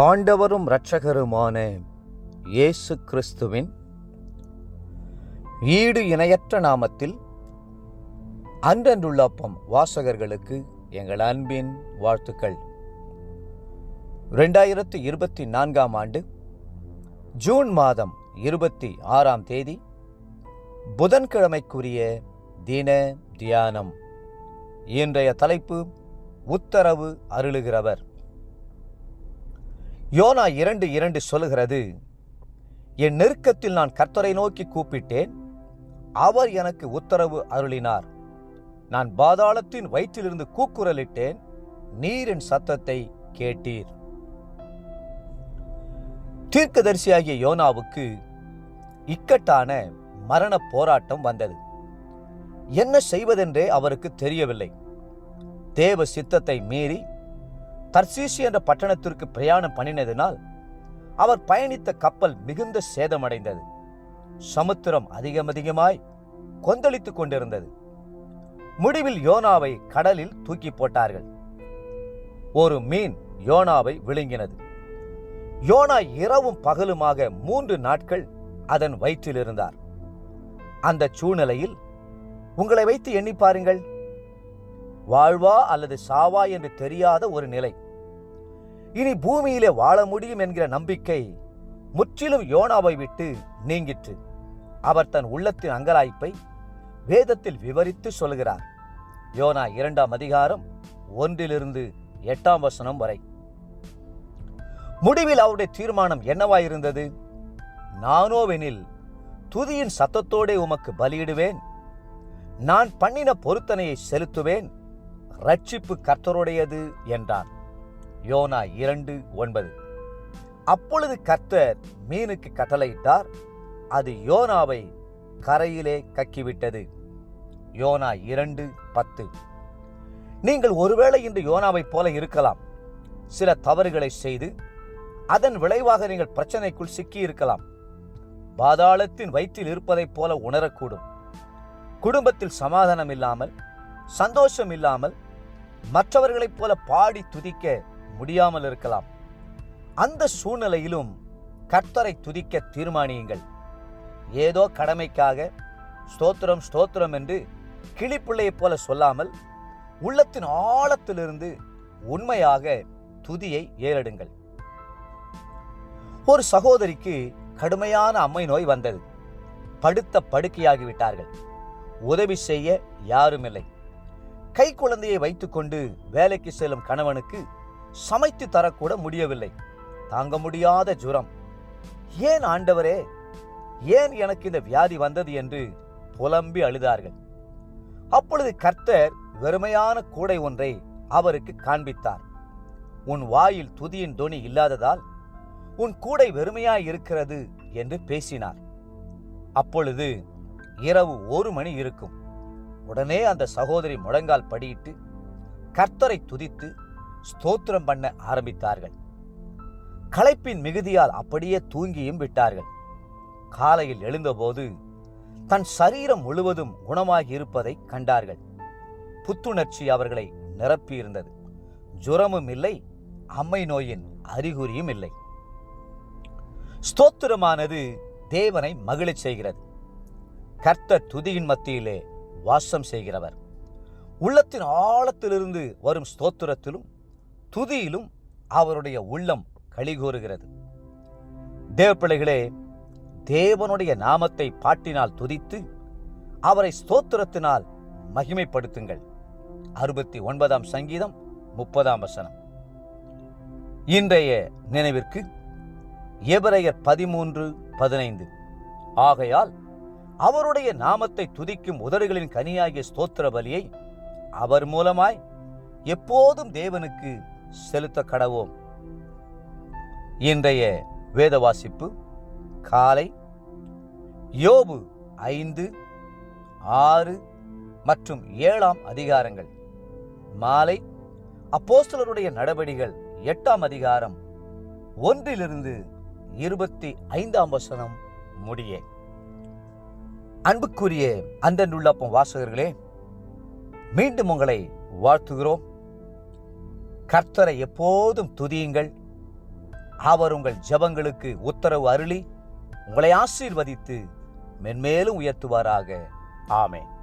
ஆண்டவரும் இரட்சகருமான இயேசு கிறிஸ்துவின் ஈடு இணையற்ற நாமத்தில் அன்றன்றுள்ளப்பம் வாசகர்களுக்கு எங்கள் அன்பின் வாழ்த்துக்கள். 2024 ஆண்டு ஜூன் மாதம் 26 தேதி புதன்கிழமைக்குரிய தின தியானம். இன்றைய தலைப்பு உத்தரவு அருளுகிறவர். யோனா 2:2 சொல்லுகிறது, என் நெருக்கத்தில் நான் கர்த்தரை நோக்கி கூப்பிட்டேன், அவர் எனக்கு உத்தரவு அருளினார். நான் பாதாளத்தின் வயிற்றிலிருந்து கூக்குரலிட்டேன், நீர் என் சத்தத்தை கேட்டீர். தீர்க்கதரிசியாகிய யோனாவுக்கு இக்கட்டான மரண போராட்டம் வந்தது. என்ன செய்வதென்றே அவருக்கு தெரியவில்லை. தேவ சித்தத்தை மீறி தர்சீசி என்ற பட்டணத்திற்கு பிரயாணம் பண்ணினதினால் அவர் பயணித்த கப்பல் மிகுந்த சேதமடைந்தது. சமுத்திரம் அதிகமாய் கொந்தளித்துக் கொண்டிருந்தது. முடிவில் யோனாவை கடலில் தூக்கி போட்டார்கள். ஒரு மீன் யோனாவை விழுங்கினது. யோனா இரவும் பகலுமாக 3 நாட்கள் அதன் வயிற்றில் இருந்தார். அந்த சூழ்நிலையில் உங்களை வைத்து எண்ணி பாருங்கள். வாழ்வா அல்லது சாவா என்று தெரியாத ஒரு நிலை. இனி பூமியிலே வாழ முடியும் என்கிற நம்பிக்கை முற்றிலும் யோனாவை விட்டு நீங்கிற்று. அவர் தன் உள்ளத்தின் அங்கலாய்ப்பை வேதத்தில் விவரித்து சொல்கிறார். யோனா 2 அதிகாரம் 1-8 வரை. முடிவில் அவருடைய தீர்மானம் என்னவாயிருந்தது? நானோவெனில் துதியின் சத்தத்தோடே உமக்கு பலியிடுவேன், நான் பண்ணின பொருத்தனையை செலுத்துவேன், ரட்சிப்பு கர்த்தருடையது என்றான். யோனா 2:9. அப்பொழுது கர்த்தர் மீனுக்கு கட்டளையிட்டார், அது யோனாவை கரையிலே கக்கிவிட்டது. யோனா 2:10. நீங்கள் ஒருவேளை இன்று யோனாவைப் போல இருக்கலாம். சில தவறுகளை செய்து அதன் விளைவாக நீங்கள் பிரச்சனைக்குள் சிக்கி இருக்கலாம். பாதாளத்தின் வயிற்றில் இருப்பதைப் போல உணரக்கூடும். குடும்பத்தில் சமாதானம் இல்லாமல், சந்தோஷம் இல்லாமல், மற்றவர்களைப் போல பாடி துதிக்க முடியாமல் இருக்கலாம். அந்த சூழ்நிலையிலும் கர்த்தரை துதிக்க தீர்மானியுங்கள். ஏதோ கடமைக்காக ஸ்தோத்திரம் ஸ்தோத்திரம் என்று கிளிப்பிள்ளையைப் போல சொல்லாமல் உள்ளத்தின் ஆழத்திலிருந்து உண்மையாக துதியை ஏறெடுங்கள். ஒரு சகோதரிக்கு கடுமையான அம்மை நோய் வந்தது. படுத்த படுக்கையாகிவிட்டார்கள். உதவி செய்ய யாருமில்லை. கை குழந்தையை வைத்துக்கொண்டு வேலைக்கு செல்லும் கணவனுக்கு சமைத்து தரக்கூட முடியவில்லை. தாங்க முடியாத ஜுரம். ஏன் ஆண்டவரே, ஏன் எனக்கு இந்த வியாதி வந்தது என்று புலம்பி அழுதார்கள். அப்பொழுது கர்த்தர் வெறுமையான கூடை ஒன்றை அவருக்கு காண்பித்தார். உன் வாயில் துதியின் தொனி இல்லாததால் உன் கூடை வெறுமையாய் இருக்கிறது என்று பேசினார். அப்பொழுது இரவு 1 மணி இருக்கும். உடனே அந்த சகோதரி முழங்கால் படியிட்டு கர்த்தரை துதித்து ஸ்தோத்திரம் பண்ண ஆரம்பித்தார்கள். களைப்பின் மிகுதியால் அப்படியே தூங்கியும் விட்டார்கள். காலையில் எழுந்தபோது தன் சரீரம் முழுவதும் குணமாகி இருப்பதை கண்டார்கள். புத்துணர்ச்சி அவர்களை நிரப்பியிருந்தது. ஜுரமும் இல்லை, அம்மை நோயின் அறிகுறியும் இல்லை. ஸ்தோத்திரமானது தேவனை மகிழச் செய்கிறது. கர்த்தர் துதியின் மத்தியிலே வாசம் செய்கிறவர். உள்ளத்தின் ஆழத்திலிருந்து வரும் ஸ்தோத்திரத்திலும் துதியிலும் அவருடைய உள்ளம் களிகூறுகிறது. தேவப்பிள்ளைகளே, தேவனுடைய நாமத்தை பாட்டினால் துதித்து அவரை ஸ்தோத்திரத்தினால் மகிமைப்படுத்துங்கள். 69 சங்கீதம் 30 இன்றைய நினைவிற்கு எபிரெயர் 13:15. ஆகையால் அவருடைய நாமத்தை துதிக்கும் உதடுகளின் கனியாகிய ஸ்தோத்திர பலியை அவர் மூலமாய் எப்போதும் தேவனுக்கு செலுத்த கடவோம். இன்றைய வேத வாசிப்பு காலை யோபு 5, 6 மற்றும் 7 அதிகாரங்கள். மாலை அப்போஸ்தலருடைய நடபடிகள் 8 அதிகாரம் 1-25 முடிய. அன்புக்குரிய அன்றன்றுள்ளப்பம் வாசகர்களே, மீண்டும் உங்களை வாழ்த்துகிறோம். கர்த்தரை எப்போதும் துதியுங்கள். அவர் உங்கள் ஜெபங்களுக்கு உத்தரவு அருளி உங்களை ஆசீர்வதித்து மென்மேலும் உயர்த்துவாராக. ஆமென்.